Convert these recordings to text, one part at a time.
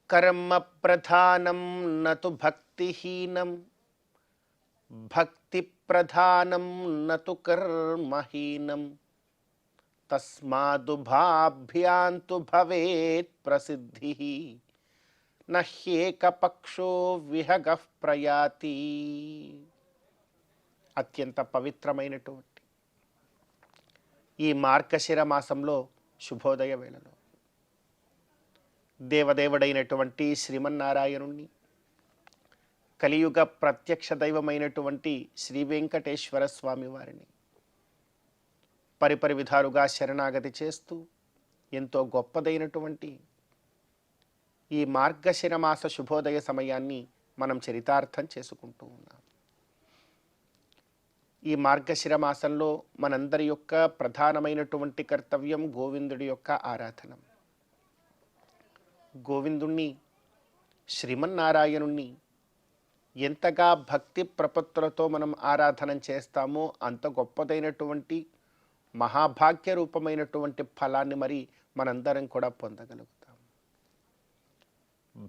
కర్మ ప్రధానం నతు భక్తిహీనం, భక్తి ప్రధానం నతు కర్మహీనం. తస్మాదుభాభ్యాంతు భవేత్ ప్రసిద్ధి, నహ్యేకపక్షో విహగః ప్రయాతి. అత్యంత పవిత్రమైనటువంటి ఈ మార్గశిర మాసంలో శుభోదయ వేళలో దేవదేవుడైనటువంటి శ్రీమన్నారాయణుణ్ణి, కలియుగ ప్రత్యక్ష దైవమైనటువంటి శ్రీ వెంకటేశ్వర స్వామి వారిని పరిపరి విధాలుగా శరణాగతి చేస్తూ ఎంతో గొప్పదైనటువంటి ఈ మార్గశిర మాస శుభోదయ సమయాన్ని మనం చరితార్థం చేసుకుంటూ ఉన్నాం. ఈ మార్గశిర మాసంలో మనందరి యొక్క ప్రధానమైనటువంటి కర్తవ్యం గోవిందుడి యొక్క ఆరాధన. గోవిందుణ్ణి, శ్రీమన్నారాయణుణ్ణి ఎంతగా భక్తి ప్రపత్తులతో మనం ఆరాధన చేస్తామో అంత గొప్పదైనటువంటి మహాభాగ్య రూపమైనటువంటి ఫలాన్ని మరి మనందరం కూడా పొందగలుగుతాం.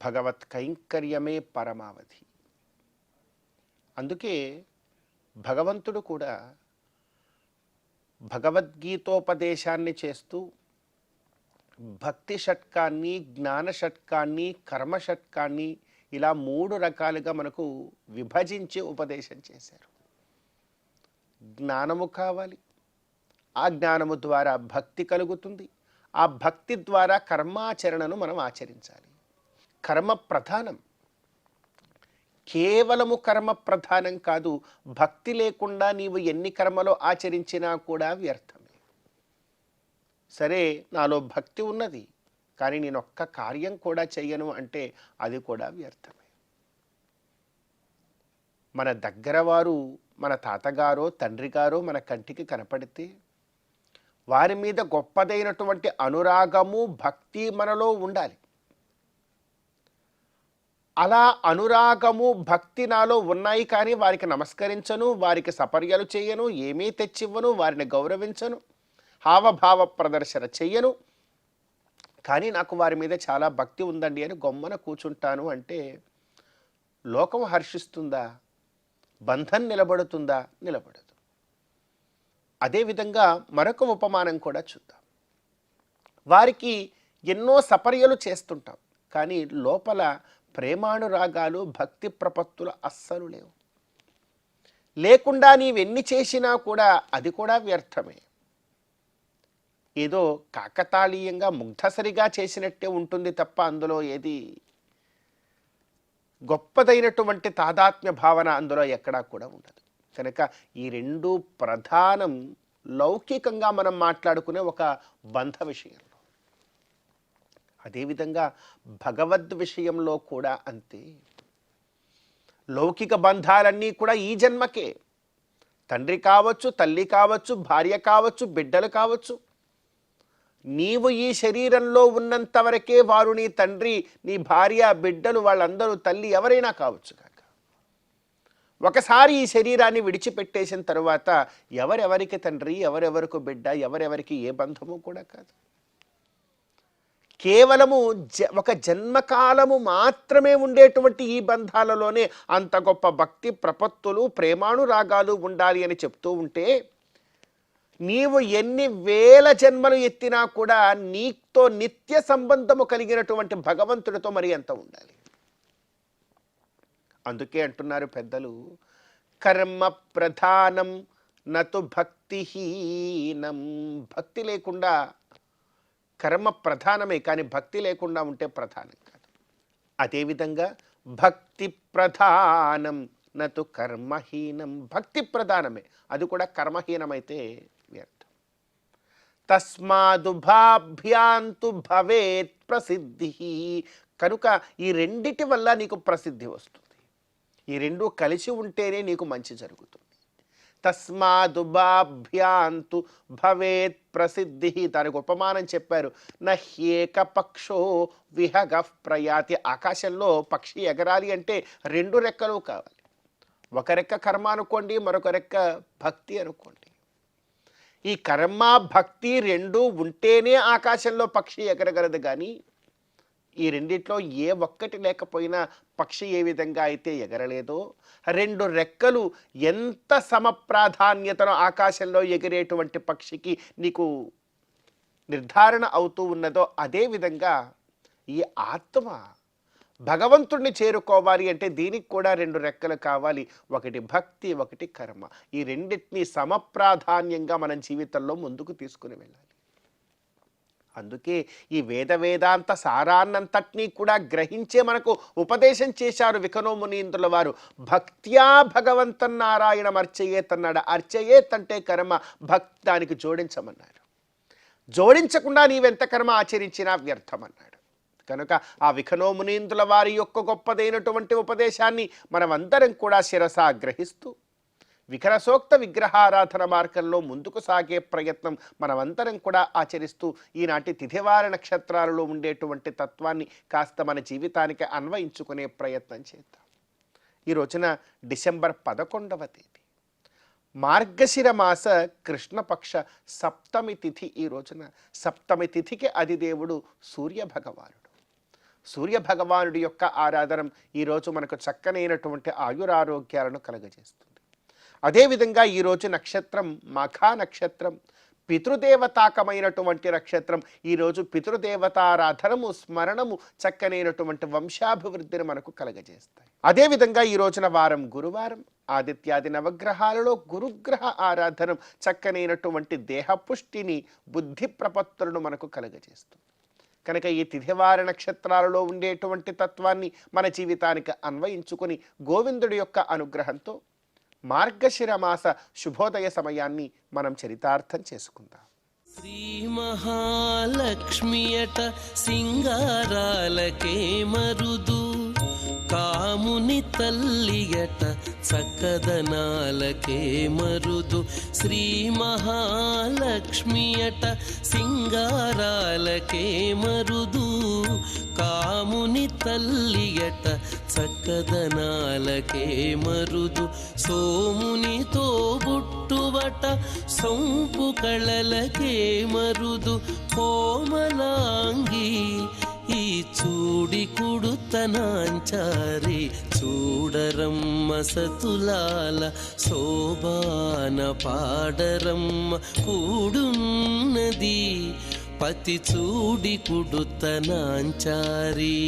భగవత్ కైంకర్యమే పరమావధి. అందుకే భగవంతుడు కూడా భగవద్గీతోపదేశాన్ని చేస్తూ భక్తి షట్కాన్ని, జ్ఞాన షట్కాన్ని, కర్మ షట్కాన్ని ఇలా 3 రకాలుగా మనకు విభజించి ఉపదేశం చేశారు. జ్ఞానము కావాలి, ఆ జ్ఞానము ద్వారా భక్తి కలుగుతుంది, ఆ భక్తి ద్వారా కర్మాచరణను మనం ఆచరించాలి. కర్మ ప్రధానం, కేవలము కర్మ ప్రధానం కాదు. భక్తి లేకుండా నీవు ఎన్ని కర్మలో ఆచరించినా కూడా వ్యర్థమే. సరే, నాలో భక్తి ఉన్నది కానీ నేను ఒక్క కార్యం కూడా చెయ్యను అంటే అది కూడా వ్యర్థమే. మన దగ్గర వారు, మన తాతగారో తండ్రి గారో మన కంటికి కనపడితే వారి మీద గొప్పదైనటువంటి అనురాగము, భక్తి మనలో ఉండాలి. అలా అనురాగము, భక్తి నాలో ఉన్నాయి కానీ వారికి నమస్కరించను, వారికి సపర్యలు చేయను, ఏమీ తెచ్చివ్వను, వారిని గౌరవించను, హావభావ ప్రదర్శన చెయ్యను, కానీ నాకు వారి మీద చాలా భక్తి ఉందండి అని గొమ్మన కూర్చుంటాను అంటే లోకం హర్షిస్తుందా? బంధం నిలబడుతుందా? నిలబడదు. అదేవిధంగా మరొక ఉపమానం కూడా చూద్దాం. వారికి ఎన్నో సపర్యలు చేస్తుంటాం కానీ లోపల ప్రేమానురాగాలు, భక్తి ప్రపత్తులు అస్సలు లేవు. లేకుండా నీవెన్ని చేసినా కూడా అది కూడా వ్యర్థమే. ఏదో కాకతాళీయంగా ముగ్ధసరిగా చేసినట్టే ఉంటుంది తప్ప అందులో ఏది గొప్పదైనటువంటి తాదాత్మ్య భావన అందులో ఎక్కడా కూడా ఉండదు. కనుక ఈ 2 ప్రధానం లౌకికంగా మనం మాట్లాడుకునే ఒక బంధ విషయంలో. అదేవిధంగా భగవద్ విషయంలో కూడా అంతే. లౌకిక బంధాలన్నీ కూడా ఈ జన్మకే. తండ్రి కావచ్చు, తల్లి కావచ్చు, భార్య కావచ్చు, బిడ్డలు కావచ్చు. నీవు ఈ శరీరంలో ఉన్నంత వరకే వారు నీ తండ్రి, నీ భార్య, బిడ్డలు, వాళ్ళందరూ తల్లి ఎవరైనా కావచ్చు కాక. ఒకసారి ఈ శరీరాన్ని విడిచిపెట్టేసిన తరువాత ఎవరెవరికి తండ్రి, ఎవరెవరికి బిడ్డ, ఎవరెవరికి ఏ బంధము కూడా కాదు. కేవలము ఒక జన్మకాలము మాత్రమే ఉండేటువంటి ఈ బంధాలలోనే అంత గొప్ప భక్తి ప్రపత్తులు, ప్రేమానురాగాలు ఉండాలి అని చెప్తూ ఉంటే నీవు ఎన్ని వేల జన్మలు ఎత్తినా కూడా నీతో నిత్య సంబంధము కలిగినటువంటి భగవంతుడితో మరి ఎంత ఉండాలి. అందుకే అంటున్నారు పెద్దలు, కర్మ ప్రధానం నతు భక్తిహీనం. భక్తి లేకుండా కర్మ ప్రధానమే కానీ భక్తి లేకుండా ఉంటే ప్రధానం కాదు. అదేవిధంగా భక్తి ప్రధానం నతు కర్మహీనం. భక్తి ప్రధానమే, అది కూడా కర్మహీనమైతే వ్యర్థం. తస్మాదుభాభ్యాంతు భవేత్ ప్రసిద్ధి. కనుక ఈ రెండిటి వల్ల నీకు ప్రసిద్ధి వస్తుంది. ఈ రెండు కలిసి ఉంటేనే నీకు మంచి జరుగుతుంది. తస్మాదుభాభ్యాంతు భవేత్ ప్రసిద్ధి. దానికి ఉపమానం చెప్పారు. నహ్యేక పక్షో విహగ ప్రయాతి. ఆకాశంలో పక్షి ఎగరాలి అంటే రెండు రెక్కలు కావాలి. ఒక రెక్క కర్మ అనుకోండి, మరొక రెక్క భక్తి అనుకోండి. ఈ కర్మ భక్తి రెండు ఉంటేనే ఆకాశంలో పక్షి ఎగరగలదు. కానీ ఈ రెండిట్లో ఏ ఒక్కటి లేకపోయినా పక్షి ఏ విధంగా అయితే ఎగరలేదో, రెండు రెక్కలు ఎంత సమప్రాధాన్యతను ఆకాశంలో ఎగిరేటువంటి పక్షికి నీకు నిర్ధారణ అవుతూ ఉన్నదో, అదేవిధంగా ఈ ఆత్మ భగవంతుణ్ణి చేరుకోవాలి అంటే దీనికి కూడా రెండు రెక్కలు కావాలి. ఒకటి భక్తి, ఒకటి కర్మ. ఈ రెండింటినీ సమప్రాధాన్యంగా మన జీవితంలో ముందుకు తీసుకుని వెళ్ళాలి. అందుకే ఈ వేదాంత సారాన్నంతటినీ కూడా గ్రహించే మనకు ఉపదేశం చేశారు వికనోమునీంద్రుల వారు. భక్త్యా భగవంతన్ నారాయణం అర్చయేత్ అన్నాడు. అర్చయేత్ అంటే కర్మ, భక్తి దానికి జోడించమన్నారు. జోడించకుండా నీవెంత కర్మ ఆచరించినా వ్యర్థం అన్నాడు. కనుక ఆ వికనోమునీంద్రుల వారి యొక్క గొప్పదైనటువంటి ఉపదేశాన్ని మనమందరం కూడా శిరసా గ్రహిస్తూ వికరసోక్త విగ్రహారాధన మార్గంలో ముందుకు సాగే ప్రయత్నం మనమందరం కూడా ఆచరిస్తూ ఈనాటి తిథివార నక్షత్రాలలో ఉండేటువంటి తత్వాన్ని కాస్త మన జీవితానికి అన్వయించుకునే ప్రయత్నం చేద్దాం. ఈ రోజున డిసెంబర్ 11వ తేదీ మార్గశిర మాస కృష్ణపక్ష సప్తమి తిథి. ఈ రోజున సప్తమి తిథికి అధిదేవుడు సూర్యభగవానుడు. సూర్యభగవానుడి యొక్క ఆరాధన ఈరోజు మనకు చక్కనైనటువంటి ఆయురారోగ్యాలను కలగజేస్తుంది. అదేవిధంగా ఈరోజు నక్షత్రం మఖా నక్షత్రం, పితృదేవతాకమైనటువంటి నక్షత్రం. ఈరోజు పితృదేవతారాధనము, స్మరణము చక్కనైనటువంటి వంశాభివృద్ధిని మనకు కలగజేస్తాయి. అదేవిధంగా ఈ రోజున వారం గురువారం. ఆదిత్యాది నవగ్రహాలలో గురుగ్రహ ఆరాధనం చక్కనైనటువంటి దేహపుష్టిని, బుద్ధి ప్రపత్తులను మనకు కలగజేస్తుంది. కనుక ఈ తిథివార నక్షత్రాలలో ఉండేటువంటి తత్వాన్ని మన జీవితానికి అన్వయించుకొని గోవిందుడి యొక్క అనుగ్రహంతో మార్గశిర మాస శుభోదయ సమయాన్ని మనం చరితార్థం చేసుకుందాం. శ్రీ మహాలక్ష్మియట సింగారాలకే మరుదు, కాముని తల్లియట చక్కదనాలకే మరుదు. శ్రీ మహాలక్ష్మియట సింగారాలకే మరుదు, కాముని తల్లియట చక్కదనాలకే మరుదు. సోమునితో బుట్టువట సొంపు కళలకే మరుదు. కోమలాంగి ఈ చూడి కుడుతనాంచారి, చూడరమ్మ సతులాల శోభాన పాడరమ్మ కూడున్నది, పతి చూడి కుడుతనాంచారి.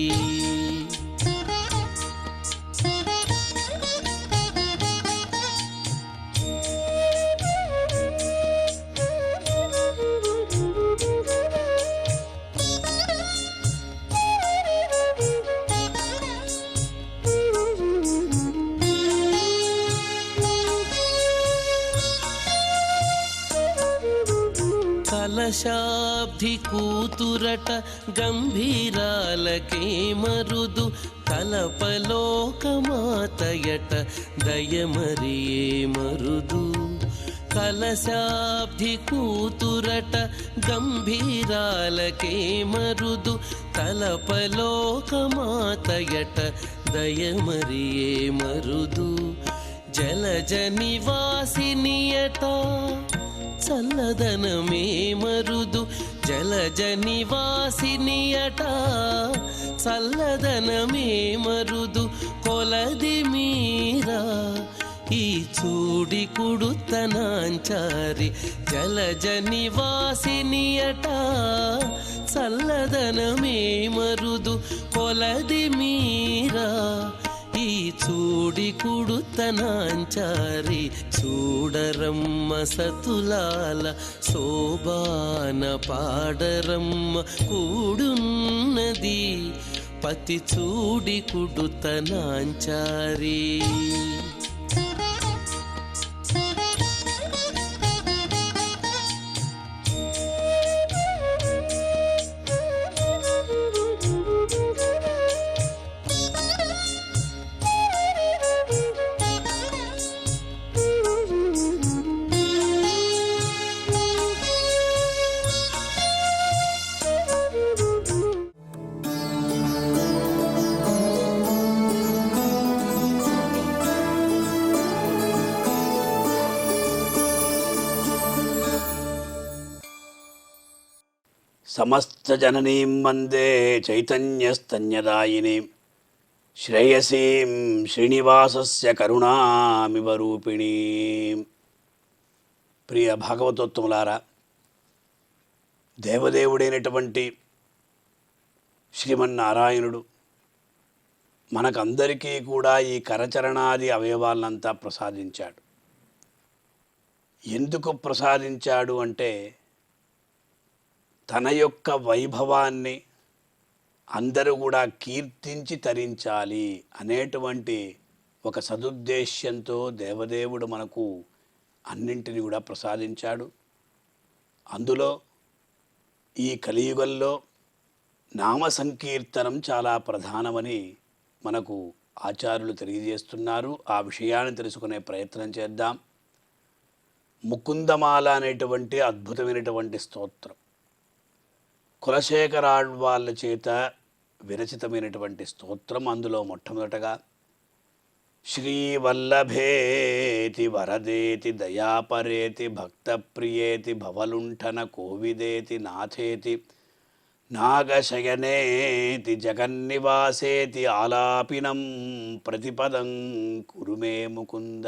కలశాబ్ది కూతురట గంభీరాలకే మరుదు, కలపలోకమాతయట దయమరియే మరుదు. కలశాబ్ది కూతురట గంభీరాలకే మరుదు, కలపలోకమాతయట దయమరియే మరుదు. జలజ నివాసినియట చల్లదనమే మరుదు. జలజ నివాసినియట చల్లదనమే మరుదు. కొలది మీరా ఈ చూడి కుడుతనాంచారి, జలజ నివాసినియట చల్లదనమే మరుదు. కొలది మీరా ఈ చూడి కుడుతనాంచారి, చూడరమ్మ సతులాల శోభాన పాడరమ్మ కూడున్నది, పతి చూడి కుడుతనాంచారి. సమస్తజననీం వందే చైతన్యస్తన్యదాయినీం శ్రేయసీం శ్రీనివాసస్య కరుణామివ రూపిణీం. ప్రియ భాగవతోత్తములారా, దేవదేవుడైనటువంటి శ్రీమన్నారాయణుడు మనకందరికీ కూడా ఈ కరచరణాది అవయవాలంతా ప్రసాదించాడు. ఎందుకు ప్రసాదించాడు అంటే తన యొక్క వైభవాన్ని అందరూ కూడా కీర్తించి తరించాలి అనేటువంటి ఒక సదుద్దేశ్యంతో దేవదేవుడు మనకు అన్నింటినీ కూడా ప్రసాదించాడు. అందులో ఈ కలియుగంలో నామ సంకీర్తనం చాలా ప్రధానమని మనకు ఆచార్యులు తెలియజేస్తున్నారు. ఆ విషయాన్ని తెలుసుకునే ప్రయత్నం చేద్దాం. ముకుందమాల అనేటువంటి అద్భుతమైనటువంటి స్తోత్రం కులశేఖరాళ్వాళ్ళ చేత విరచితమైనటువంటి స్తోత్రం. అందులో మొట్టమొదటగా శ్రీవల్లభేతి వరదేతి దయాపరేతి భక్తప్రియేతి భవలుంఠన కోవిదేతి నాథేతి నాగశయనేతి జగన్నివాసేతి ఆలాపినం ప్రతిపదం కురుమే ముకుంద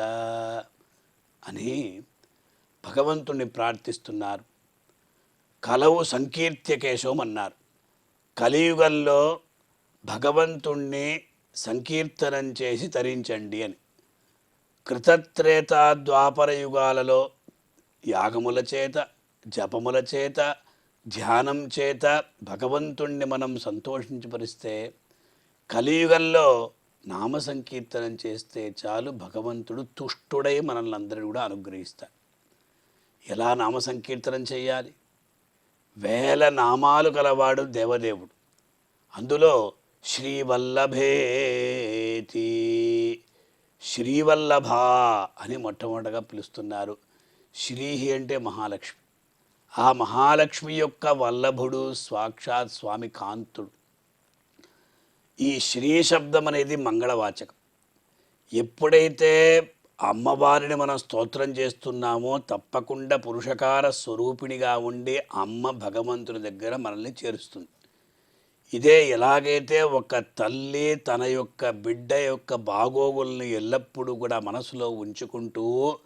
అని భగవంతుణ్ణి ప్రార్థిస్తున్నారు. కలవు సంకీర్త్యకేశవం అన్నారు. కలియుగంలో భగవంతుణ్ణి సంకీర్తనం చేసి తరించండి అని. కృతత్రేత ద్వాపర యుగాలలో యాగముల చేత, జపముల చేత, ధ్యానం చేత భగవంతుణ్ణి మనం సంతోషించపరిస్తే, కలియుగంలో నామ సంకీర్తనం చేస్తే చాలు భగవంతుడు తుష్టుడై మనల్ని అందరినీ కూడా అనుగ్రహిస్తాడు. ఎలా నామ సంకీర్తనం చేయాలి? వేల నామాలు కలవాడు దేవదేవుడు. అందులో శ్రీవల్లభేతి, శ్రీవల్లభ అని మొట్టమొదటగా పిలుస్తున్నారు. శ్రీ అంటే మహాలక్ష్మి. ఆ మహాలక్ష్మి యొక్క వల్లభుడు సాక్షాత్ స్వామి కాంతుడు. ఈ శ్రీ శబ్దం అనేది మంగళవాచకం. ఎప్పుడైతే అమ్మవారిని మనం స్తోత్రం చేస్తున్నామో తప్పకుండా పురుషకార స్వరూపిణిగా ఉండి అమ్మ భగవంతుని దగ్గర మనల్ని చేరుస్తుంది. ఇదే ఎలాగైతే ఒక తల్లి తన యొక్క బిడ్డ యొక్క బాగోగుల్ని ఎల్లప్పుడూ కూడా మనసులో ఉంచుకుంటూ,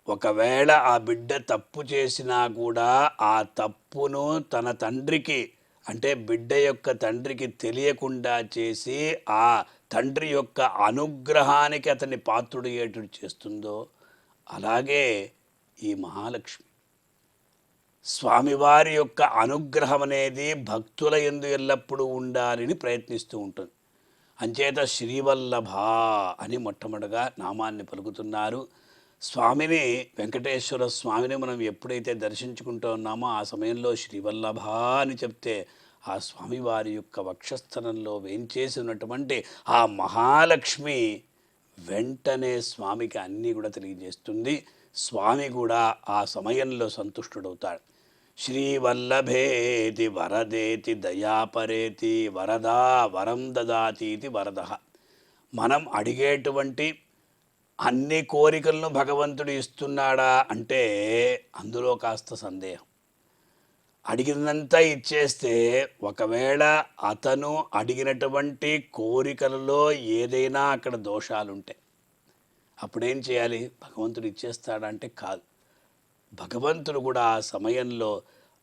ఒకవేళ ఆ బిడ్డ తప్పు చేసినా కూడా ఆ తప్పును తన తండ్రికి అంటే బిడ్డ యొక్క తండ్రికి తెలియకుండా చేసి ఆ తండ్రి యొక్క అనుగ్రహానికి అతన్ని పాత్రుడయ్యేటట్టు చేస్తుందో, అలాగే ఈ మహాలక్ష్మి స్వామివారి యొక్క అనుగ్రహం అనేది భక్తుల యందు ఎల్లప్పుడూ ఉండాలని ప్రయత్నిస్తూ ఉంటుంది. అంచేత శ్రీవల్లభ అని మొట్టమొదటిగా నామాన్ని పలుకుతున్నారు. స్వామిని, వెంకటేశ్వర స్వామిని మనం ఎప్పుడైతే దర్శించుకుంటూ ఉన్నామో ఆ సమయంలో శ్రీవల్లభ అని చెప్తే ఆ స్వామివారి యొక్క వక్షస్థలంలో వేంచేసి ఉన్నటువంటి ఆ మహాలక్ష్మి వెంటనే స్వామికి అన్నీ కూడా తెలియజేస్తుంది. స్వామి కూడా ఆ సమయంలో సంతుష్టుడవుతాడు. శ్రీవల్లభేతి వరదేతి దయాపరేతి వరదా వరం దదాతీతి వరద. మనం అడిగేటువంటి అన్ని కోరికలను భగవంతుడు ఇస్తున్నాడా అంటే అందులో కాస్త సందేహం. అడిగినంతా ఇచ్చేస్తే ఒకవేళ అతను అడిగినటువంటి కోరికలలో ఏదైనా అక్కడ దోషాలుంటే అప్పుడేం చేయాలి? భగవంతుడు ఇచ్చేస్తాడంటే కాదు. భగవంతుడు కూడా ఆ సమయంలో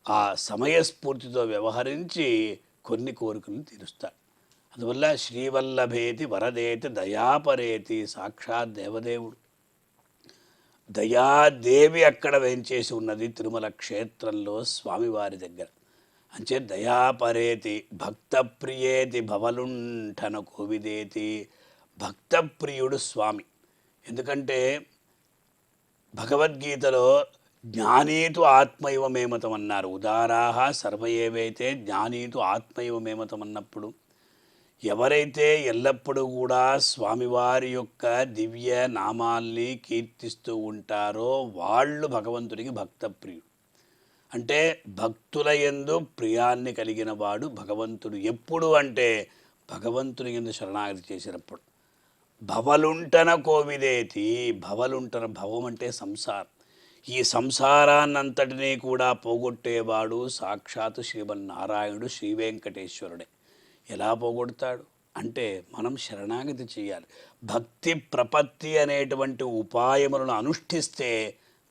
ఆ సమయస్ఫూర్తితో వ్యవహరించి కొన్ని కోరికలను తీరుస్తాడు. అందువల్ల శ్రీవల్లభేతి వరదేతి దయాపరేతి సాక్షాత్ దేవదేవుడు. దయాదేవి అక్కడ వేంచేసి ఉన్నది తిరుమల క్షేత్రంలో స్వామివారి దగ్గర. అంచే దయాపరేతి భక్తప్రియేతి భవలుంఠన కోవిదేతి. భక్తప్రియుడు స్వామి. ఎందుకంటే భగవద్గీతలో జ్ఞానీతు ఆత్మైవ మేమతం అన్నారు. ఉదారాహ సర్వ ఏవైతే జ్ఞానీతు ఆత్మైవ మేమతం అన్నప్పుడు ఎవరైతే ఎల్లప్పుడూ కూడా స్వామివారి యొక్క దివ్య నామాల్ని కీర్తిస్తూ ఉంటారో వాళ్ళు భగవంతుడికి భక్తప్రియుడు. అంటే భక్తుల యందు ప్రియాన్ని కలిగిన వాడు భగవంతుడు. ఎప్పుడు అంటే భగవంతుని యందు శరణాగతి చేసినప్పుడు. భవలుంటన కోవిదేతి. భవలుంటన, భవం అంటే సంసారం. ఈ సంసారాన్నంతటినీ కూడా పోగొట్టేవాడు సాక్షాత్ శ్రీమన్నారాయణుడు శ్రీ వెంకటేశ్వరుడే. ఎలా పోగొడతాడు అంటే మనం శరణాగతి చేయాలి. భక్తి ప్రపత్తి అనేటువంటి ఉపాయములను అనుష్ఠిస్తే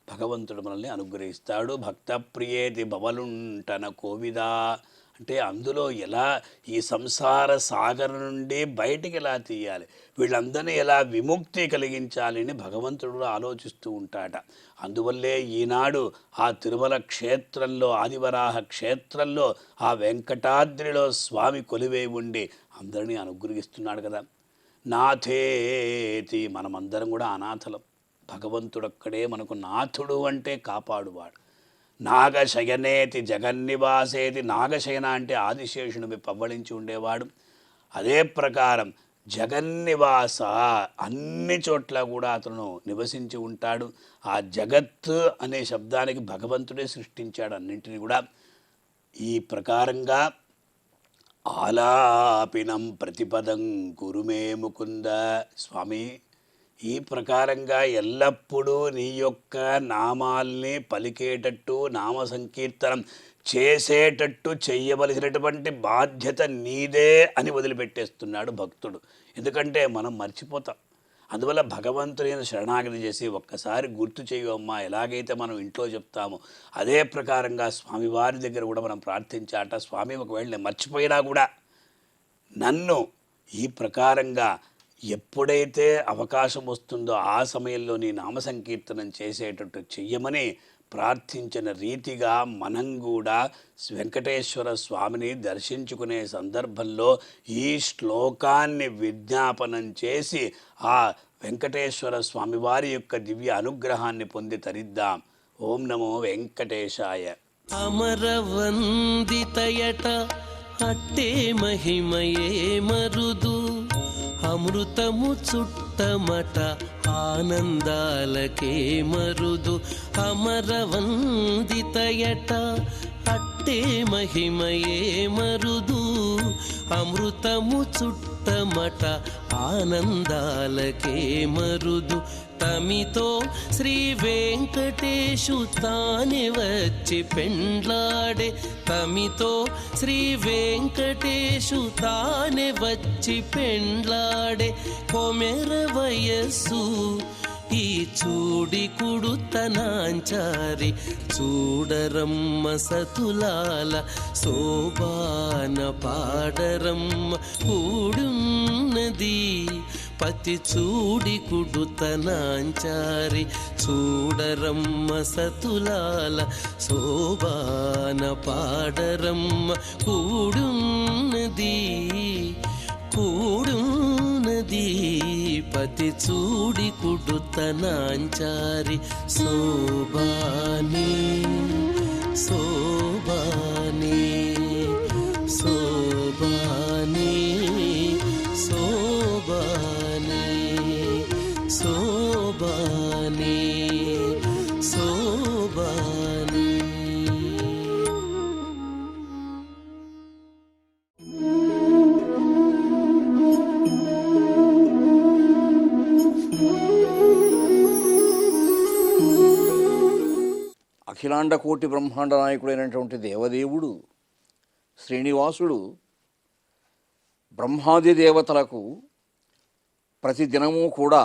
భగవంతుడు మనల్ని అనుగ్రహిస్తాడు. భక్త ప్రియేతి భవలుంటన కోవిదా అంటే అందులో ఎలా ఈ సంసార సాగర్ నుండి బయటికి ఎలా తీయాలి, వీళ్ళందరినీ ఎలా విముక్తి కలిగించాలని భగవంతుడు ఆలోచిస్తూ ఉంటాట. అందువల్లే ఈనాడు ఆ తిరుమల క్షేత్రంలో ఆదివరాహ క్షేత్రంలో ఆ వెంకటాద్రిలో స్వామి కొలువై ఉండి అందరినీ అనుగ్రహిస్తున్నాడు కదా. నాథేతి మనమందరం కూడా అనాథలం. భగవంతుడొక్కడే మనకు నాథుడు అంటే కాపాడువాడు. నాగశయనేతి జగన్నివాసేతి, నాగశయన అంటే ఆదిశేషుని పవ్వళించి ఉండేవాడు. అదే ప్రకారం జగన్నివాస అన్ని చోట్ల కూడా అతను నివసించి ఉంటాడు. ఆ జగత్ అనే శబ్దానికి భగవంతుడే సృష్టించాడు అన్నింటినీ కూడా. ఈ ప్రకారంగా ఆలాపినం ప్రతిపదం కురుమే ముకుంద స్వామి, ఈ ప్రకారంగా ఎల్లప్పుడూ నీ యొక్క నామాల్ని పలికేటట్టు నామ సంకీర్తనం చేసేటట్టు చెయ్యవలసినటువంటి బాధ్యత నీదే అని వదిలిపెట్టేస్తున్నాడు భక్తుడు. ఎందుకంటే మనం మర్చిపోతాం. అందువల్ల భగవంతుని శరణాగతి చేసి ఒక్కసారి గుర్తు చేయమ్మా, ఎలాగైతే మనం ఇంట్లో చెప్తామో అదే ప్రకారంగా స్వామివారి దగ్గర కూడా మనం ప్రార్థించాట. స్వామి ఒకవేళ నేను మర్చిపోయినా కూడా నన్ను ఈ ప్రకారంగా ఎప్పుడైతే అవకాశం వస్తుందో ఆ సమయంలో నీ నామ సంకీర్తనం చేసేటట్టు చెయ్యమని ప్రార్థించిన రీతిగా మనం కూడా వెంకటేశ్వర స్వామిని దర్శించుకునే సందర్భంలో ఈ శ్లోకాన్ని విజ్ఞాపనం చేసి ఆ వెంకటేశ్వర స్వామివారి యొక్క దివ్య అనుగ్రహాన్ని పొంది తరిద్దాం. ఓం నమో వెంకటేశాయ. అమరవందితయట అట్టే మహిమయే మరుదు, అమృతము చుట్టమట ఆనందాలకే మరుదు. అమరవందితయట అట్టే మహిమయే మరుదు, అమృతము చుట్టమట ఆనందాలకే మరుదు. తమితో శ్రీ వెంకటేశు తానే వచ్చి పెండ్లాడే, తమితో శ్రీ వెంకటేశు తానే వచ్చి పెండ్లాడే. కొమెర వయస్సు ఈ చూడి కుడుతనాంచారి, చూడరమ్మ సతులాల శోభాన పాడరమ్మ కూడున్నది. పతి చూడి కుడుతనాంచారి, చూడరమ్మ సతులాల శోభాన పాడరమ్మ కూడున్నది, కూడున్నది. పతి చూడి కుడుతనాంచారి శోభాని, శోభాని, శోభాని, శోభాని, శోభాని, శోభాని. అఖిలాండ కోటి బ్రహ్మాండ నాయకుడైనటువంటి దేవదేవుడు శ్రీనివాసుడు బ్రహ్మాది దేవతలకు ప్రతిదినము కూడా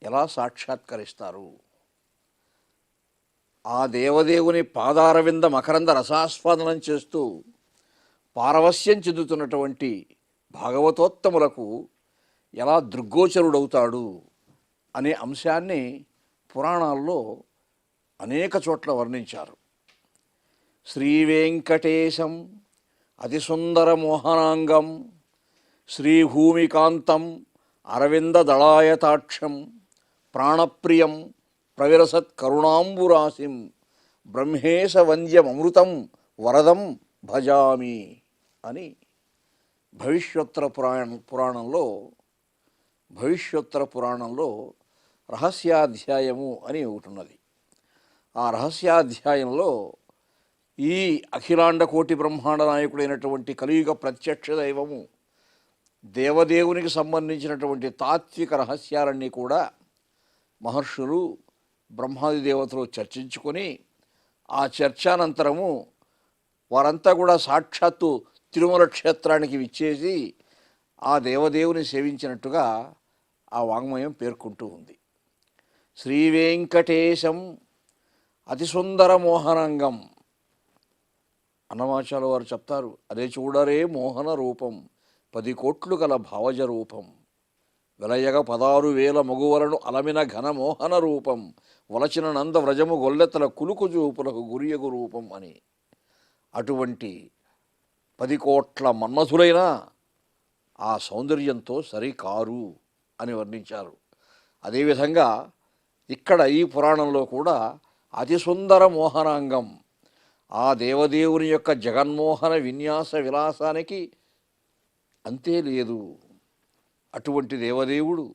ఎలా సాక్షాత్కరిస్తారు? ఆ దేవదేవుని పాదారవింద మకరంద రసాస్వాదనం చేస్తూ పారవస్యం చెందుతున్నటువంటి భాగవతోత్తములకు ఎలా దృగ్గోచరుడవుతాడు అనే అంశాన్ని పురాణాల్లో అనేక చోట్ల వర్ణించారు. శ్రీవేంకటేశం అతిసుందర మోహనాంగం, శ్రీభూమికాంతం అరవిందదళాయతాక్షం, ప్రాణప్రియం ప్రవిరసత్ కరుణాంబురాశిం, బ్రహ్మేశ వంద్యమృతం వరదం భజామి అని భవిష్యోత్తర పురాణంలో రహస్యాధ్యాయము అని ఒకటి ఉన్నది. ఆ రహస్యాధ్యాయంలో ఈ అఖిలాండ కోటి బ్రహ్మాండ నాయకుడైనటువంటి కలియుగ ప్రత్యక్ష దైవము దేవదేవునికి సంబంధించినటువంటి తాత్విక రహస్యాలన్నీ కూడా మహర్షులు బ్రహ్మాది దేవతలు చర్చించుకొని ఆ చర్చానంతరము వారంతా కూడా సాక్షాత్తు తిరుమల క్షేత్రానికి విచ్చేసి ఆ దేవదేవుని సేవించినట్టుగా ఆ వాంగ్మయం పేర్కొంటూ ఉంది. శ్రీ వెంకటేశం అతి సుందర మోహనాంగం. అన్నమాచార్యుల వారు చెప్తారు, అదే చూడరే మోహన రూపం 10 కోట్లు గల భావజ రూపం వెలయగ 16,000 మగువలను అలమిన ఘన మోహన రూపం వలచిన నంద వ్రజము గొల్లెతల కులుకు చూపులకు గురియగు రూపం అని. అటువంటి 10 కోట్ల మన్మధులైన ఆ సౌందర్యంతో సరికారు అని వర్ణించారు. అదేవిధంగా ఇక్కడ ఈ పురాణంలో కూడా అతి సుందర మోహనాంగం, ఆ దేవదేవుని యొక్క జగన్మోహన విన్యాస విలాసానికి అంతే లేదు. అటువంటి దేవదేవుడు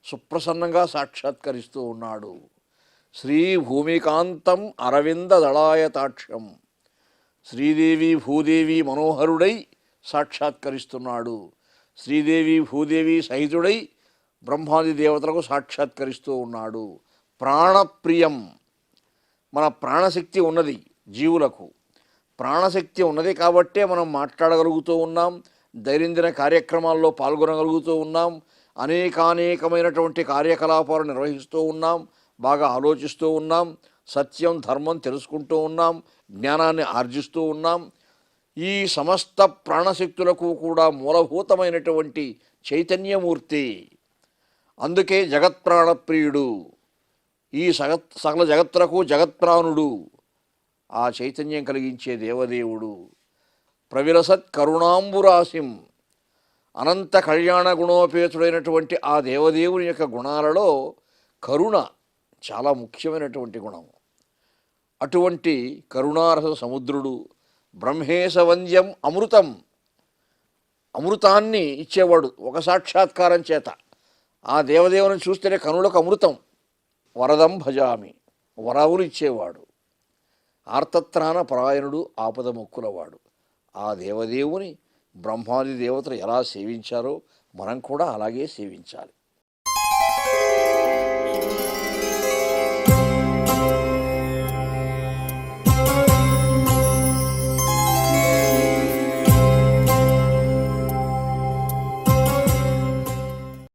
సుప్రసన్నంగా సాక్షాత్కరిస్తూ ఉన్నాడు. శ్రీ భూమికాంతం అరవింద దళాయతాక్షం, శ్రీదేవి భూదేవి మనోహరుడై సాక్షాత్కరిస్తున్నాడు. శ్రీదేవి భూదేవి సహితుడై బ్రహ్మాది దేవతలకు సాక్షాత్కరిస్తూ ఉన్నాడు. ప్రాణప్రియం, మన ప్రాణశక్తి ఉన్నది, జీవులకు ప్రాణశక్తి ఉన్నది కాబట్టే మనం మాట్లాడగలుగుతూ ఉన్నాం, దైనందిన కార్యక్రమాల్లో పాల్గొనగలుగుతూ ఉన్నాం, అనేకానేకమైనటువంటి కార్యకలాపాలు నిర్వహిస్తూ ఉన్నాం, బాగా ఆలోచిస్తూ ఉన్నాం, సత్యం ధర్మం తెలుసుకుంటూ ఉన్నాం, జ్ఞానాన్ని ఆర్జిస్తూ ఉన్నాం. ఈ సమస్త ప్రాణశక్తులకు కూడా మూలభూతమైనటువంటి చైతన్యమూర్తి. అందుకే జగత్ప్రాణప్రియుడు, ఈ సకల జగత్తులకు జగత్ప్రాణుడు, ఆ చైతన్యం కలిగించే దేవదేవుడు. ప్రవిలసత్ కరుణాంబురాశిం, అనంత కళ్యాణ గుణోపేతుడైనటువంటి ఆ దేవదేవుని యొక్క గుణాలలో కరుణ చాలా ముఖ్యమైనటువంటి గుణం. అటువంటి కరుణారస సముద్రుడు. బ్రహ్మేశవంద్యం అమృతం, అమృతాన్ని ఇచ్చేవాడు ఒక సాక్షాత్కారం చేత. ఆ దేవదేవుని చూస్తేనే కనులకు అమృతం. వరదం భజామి, వరవులు ఇచ్చేవాడు. ఆర్తత్రాణ పరాయణుడు, ఆపద మొక్కులవాడు. ఆ దేవదేవుని బ్రహ్మాది దేవతలు ఎలా సేవించారో మనం కూడా అలాగే సేవించాలి.